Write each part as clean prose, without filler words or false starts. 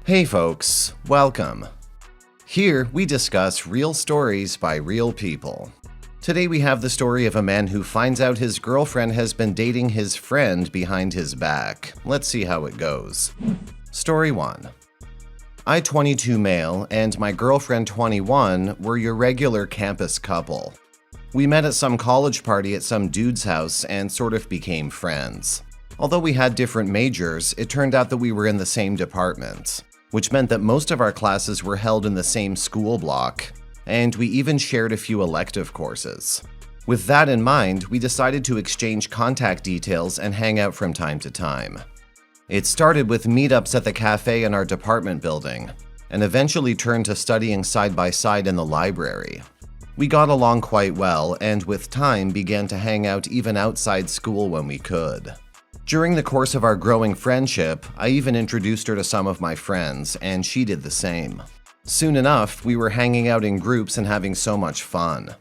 Hey folks, welcome. Here we discuss real stories by real people. Today we have the story of a man who finds out his girlfriend has been dating his friend behind his back. Let's see how it goes. Story 1. I, 22 male, and my girlfriend, 21, were your regular campus couple. We met at some college party at some dude's house and sort of became friends. Although we had different majors, it turned out that we were in the same department, which meant that most of our classes were held in the same school block, and we even shared a few elective courses. With that in mind, we decided to exchange contact details and hang out from time to time. It started with meetups at the cafe in our department building, and eventually turned to studying side by side in the library. We got along quite well, and with time began to hang out even outside school when we could. During the course of our growing friendship, I even introduced her to some of my friends, and she did the same. Soon enough, we were hanging out in groups and having so much fun.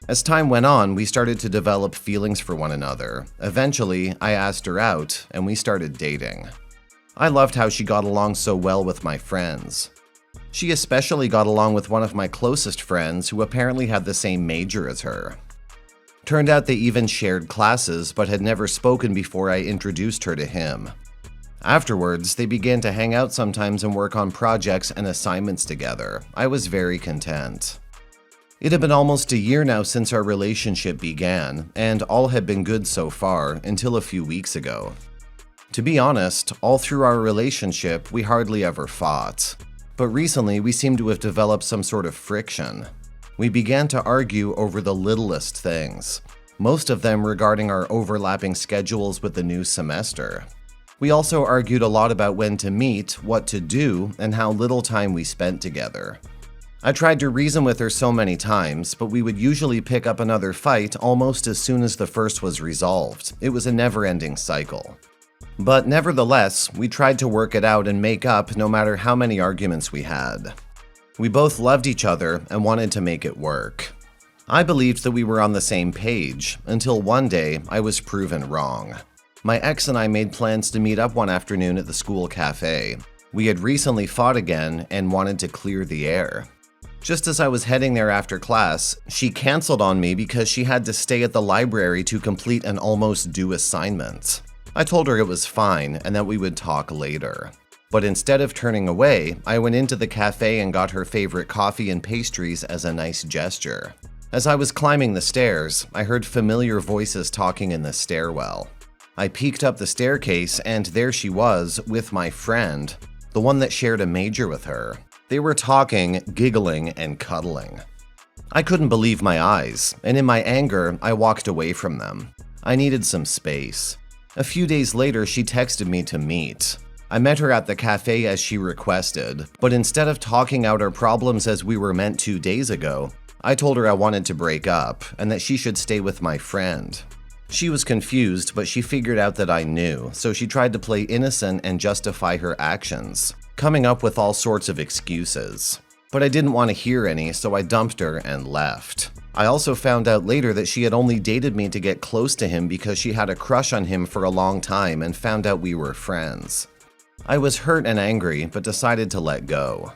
As time went on, we started to develop feelings for one another. Eventually, I asked her out, and we started dating. I loved how she got along so well with my friends. She especially got along with one of my closest friends who apparently had the same major as her. Turned out they even shared classes, but had never spoken before I introduced her to him. Afterwards, they began to hang out sometimes and work on projects and assignments together. I was very content. It had been almost a year now since our relationship began, and all had been good so far until a few weeks ago. To be honest, all through our relationship, we hardly ever fought. But recently, we seemed to have developed some sort of friction. We began to argue over the littlest things, most of them regarding our overlapping schedules with the new semester. We also argued a lot about when to meet, what to do, and how little time we spent together. I tried to reason with her so many times, but we would usually pick up another fight almost as soon as the first was resolved. It was a never-ending cycle. But nevertheless, we tried to work it out and make up no matter how many arguments we had. We both loved each other and wanted to make it work. I believed that we were on the same page, until one day I was proven wrong. My ex and I made plans to meet up one afternoon at the school cafe. We had recently fought again and wanted to clear the air. Just as I was heading there after class, she canceled on me because she had to stay at the library to complete an almost due assignment. I told her it was fine and that we would talk later. But instead of turning away, I went into the cafe and got her favorite coffee and pastries as a nice gesture. As I was climbing the stairs, I heard familiar voices talking in the stairwell. I peeked up the staircase and there she was with my friend, the one that shared a major with her. They were talking, giggling, and cuddling. I couldn't believe my eyes, and in my anger, I walked away from them. I needed some space. A few days later, she texted me to meet. I met her at the cafe as she requested, but instead of talking out our problems as we were meant 2 days ago, I told her I wanted to break up and that she should stay with my friend. She was confused, but she figured out that I knew, so she tried to play innocent and justify her actions, coming up with all sorts of excuses. But I didn't want to hear any, so I dumped her and left. I also found out later that she had only dated me to get close to him because she had a crush on him for a long time and found out we were friends. I was hurt and angry, but decided to let go.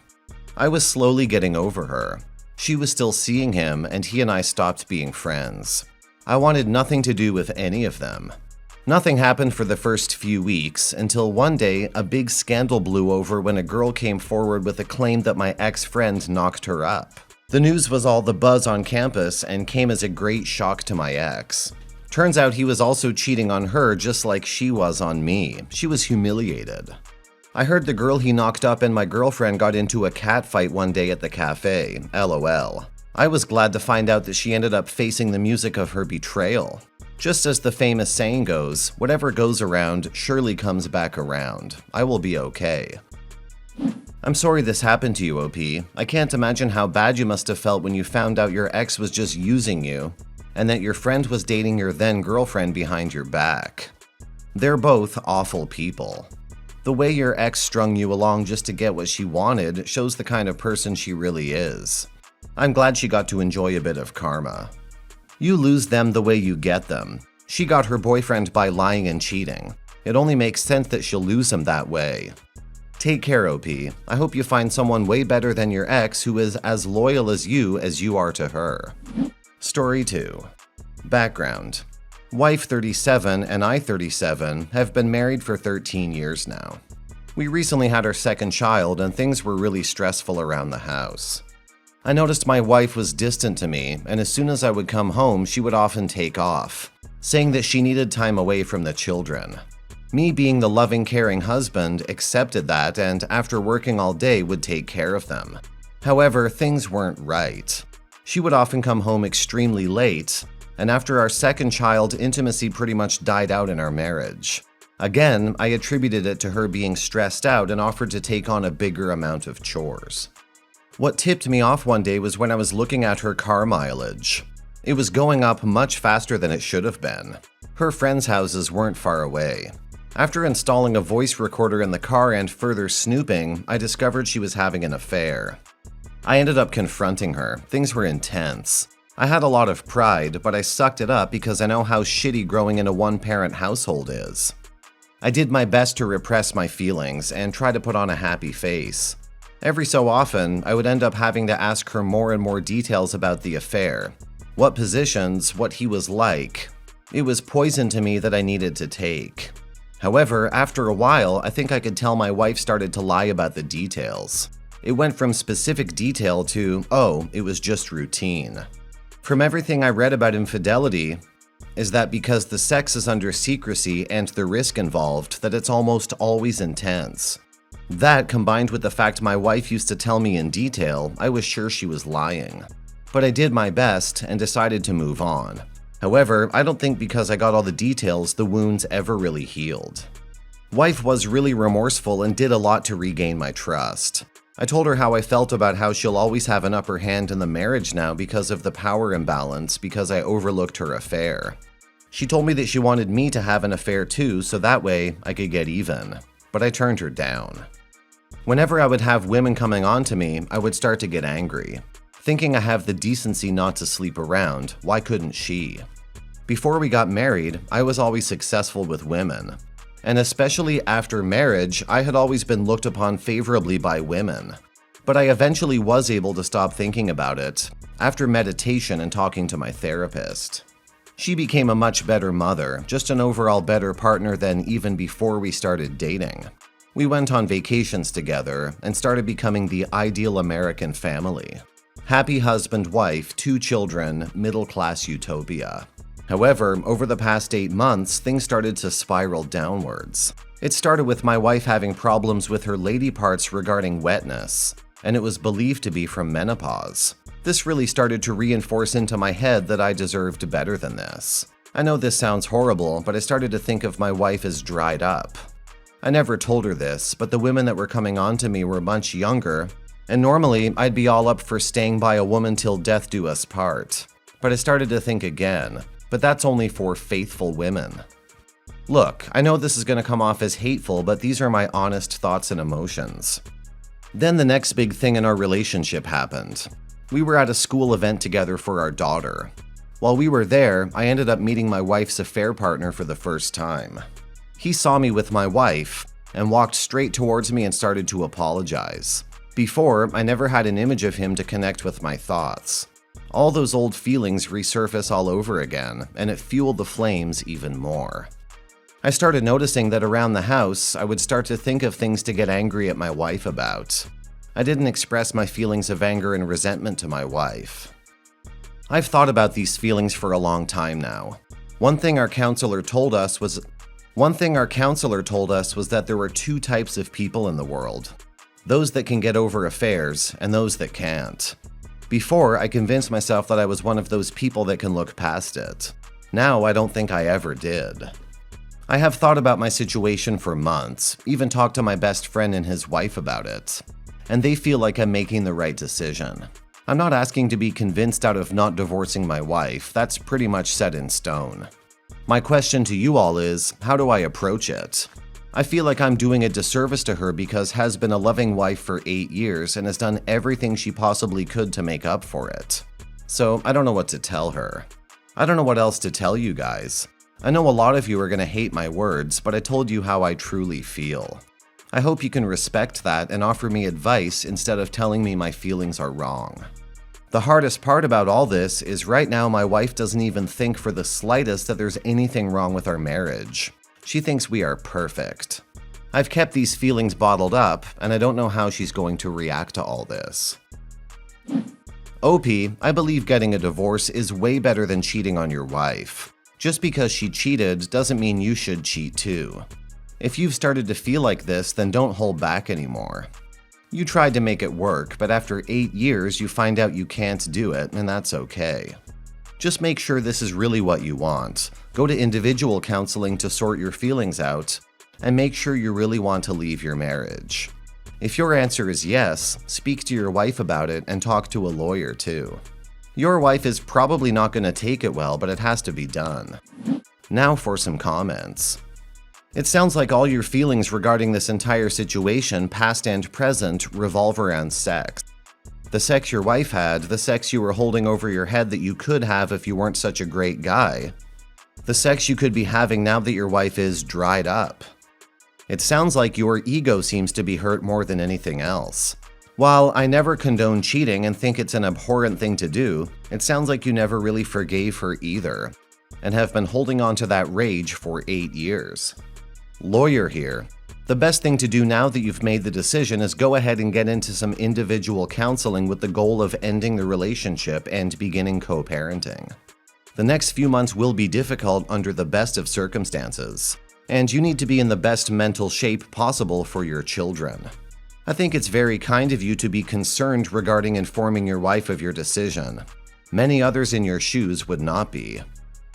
I was slowly getting over her. She was still seeing him, and he and I stopped being friends. I wanted nothing to do with any of them. Nothing happened for the first few weeks until one day a big scandal blew over when a girl came forward with a claim that my ex-friend knocked her up. The news was all the buzz on campus and came as a great shock to my ex. Turns out he was also cheating on her just like she was on me. She was humiliated. I heard the girl he knocked up and my girlfriend got into a cat fight one day at the cafe. LOL. I was glad to find out that she ended up facing the music of her betrayal. Just as the famous saying goes, whatever goes around surely comes back around. I will be okay. I'm sorry this happened to you, OP. I can't imagine how bad you must have felt when you found out your ex was just using you, and that your friend was dating your then girlfriend behind your back. They're both awful people. The way your ex strung you along just to get what she wanted shows the kind of person she really is. I'm glad she got to enjoy a bit of karma. You lose them the way you get them. She got her boyfriend by lying and cheating. It only makes sense that she'll lose him that way. Take care, OP. I hope you find someone way better than your ex who is as loyal as you are to her. Story 2. Background. Wife 37 and I 37 have been married for 13 years now. We recently had our second child and things were really stressful around the house. I noticed my wife was distant to me, and as soon as I would come home, she would often take off, saying that she needed time away from the children. Me, being the loving, caring husband, accepted that and after working all day would take care of them. However, things weren't right. She would often come home extremely late, and after our second child, intimacy pretty much died out in our marriage. Again, I attributed it to her being stressed out and offered to take on a bigger amount of chores. What tipped me off one day was when I was looking at her car mileage. It was going up much faster than it should have been. Her friends' houses weren't far away. After installing a voice recorder in the car and further snooping, I discovered she was having an affair. I ended up confronting her. Things were intense. I had a lot of pride, but I sucked it up because I know how shitty growing in a one-parent household is. I did my best to repress my feelings and try to put on a happy face. Every so often, I would end up having to ask her more and more details about the affair. What positions, what he was like. It was poison to me that I needed to take. However, after a while, I think I could tell my wife started to lie about the details. It went from specific detail to, oh, it was just routine. From everything I read about infidelity, is that because the sex is under secrecy and the risk involved, that it's almost always intense. That, combined with the fact my wife used to tell me in detail, I was sure she was lying. But I did my best and decided to move on. However, I don't think because I got all the details, the wounds ever really healed. Wife was really remorseful and did a lot to regain my trust. I told her how I felt about how she'll always have an upper hand in the marriage now because of the power imbalance because I overlooked her affair. She told me that she wanted me to have an affair too, so that way I could get even. But I turned her down. Whenever I would have women coming on to me, I would start to get angry. Thinking I have the decency not to sleep around, why couldn't she? Before we got married, I was always successful with women. And especially after marriage, I had always been looked upon favorably by women. But I eventually was able to stop thinking about it, after meditation and talking to my therapist. She became a much better mother, just an overall better partner than even before we started dating. We went on vacations together and started becoming the ideal American family. Happy husband, wife, 2 children, middle-class utopia. However, over the past 8 months, things started to spiral downwards. It started with my wife having problems with her lady parts regarding wetness, and it was believed to be from menopause. This really started to reinforce into my head that I deserved better than this. I know this sounds horrible, but I started to think of my wife as dried up. I never told her this, but the women that were coming on to me were much younger, and normally I'd be all up for staying by a woman till death do us part. But I started to think again, but that's only for faithful women. Look, I know this is going to come off as hateful, but these are my honest thoughts and emotions. Then the next big thing in our relationship happened. We were at a school event together for our daughter. While we were there, I ended up meeting my wife's affair partner for the first time. He saw me with my wife and walked straight towards me and started to apologize. Before, I never had an image of him to connect with my thoughts. All those old feelings resurface all over again, and it fueled the flames even more. I started noticing that around the house, I would start to think of things to get angry at my wife about. I didn't express my feelings of anger and resentment to my wife. I've thought about these feelings for a long time now. One thing our counselor told us was that there were 2 types of people in the world. Those that can get over affairs and those that can't. Before, I convinced myself that I was one of those people that can look past it. Now, I don't think I ever did. I have thought about my situation for months, even talked to my best friend and his wife about it. And they feel like I'm making the right decision. I'm not asking to be convinced out of not divorcing my wife, that's pretty much set in stone. My question to you all is, how do I approach it? I feel like I'm doing a disservice to her because has been a loving wife for 8 years and has done everything she possibly could to make up for it. So I don't know what to tell her. I don't know what else to tell you guys. I know a lot of you are going to hate my words, but I told you how I truly feel. I hope you can respect that and offer me advice instead of telling me my feelings are wrong. The hardest part about all this is right now my wife doesn't even think for the slightest that there's anything wrong with our marriage. She thinks we are perfect. I've kept these feelings bottled up, and I don't know how she's going to react to all this. OP, I believe getting a divorce is way better than cheating on your wife. Just because she cheated doesn't mean you should cheat too. If you've started to feel like this, then don't hold back anymore. You tried to make it work, but after 8 years you find out you can't do it, and that's okay. Just make sure this is really what you want. Go to individual counseling to sort your feelings out, and make sure you really want to leave your marriage. If your answer is yes, speak to your wife about it and talk to a lawyer too. Your wife is probably not going to take it well, but it has to be done. Now for some comments. It sounds like all your feelings regarding this entire situation, past and present, revolve around sex. The sex your wife had, the sex you were holding over your head that you could have if you weren't such a great guy. The sex you could be having now that your wife is dried up. It sounds like your ego seems to be hurt more than anything else. While I never condone cheating and think it's an abhorrent thing to do, it sounds like you never really forgave her either, and have been holding on to that rage for 8 years. Lawyer here. The best thing to do now that you've made the decision is go ahead and get into some individual counseling with the goal of ending the relationship and beginning co-parenting. The next few months will be difficult under the best of circumstances, and you need to be in the best mental shape possible for your children. I think it's very kind of you to be concerned regarding informing your wife of your decision. Many others in your shoes would not be.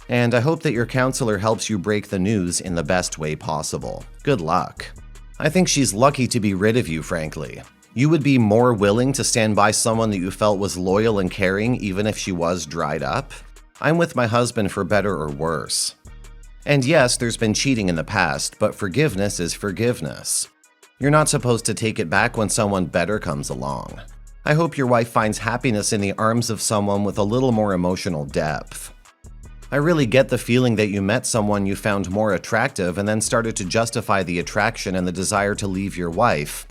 And I hope that your counselor helps you break the news in the best way possible. Good luck. I think she's lucky to be rid of you, frankly. You would be more willing to stand by someone that you felt was loyal and caring even if she was dried up? I'm with my husband for better or worse. And yes, there's been cheating in the past, but forgiveness is forgiveness. You're not supposed to take it back when someone better comes along. I hope your wife finds happiness in the arms of someone with a little more emotional depth. I really get the feeling that you met someone you found more attractive and then started to justify the attraction and the desire to leave your wife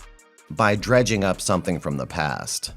by dredging up something from the past.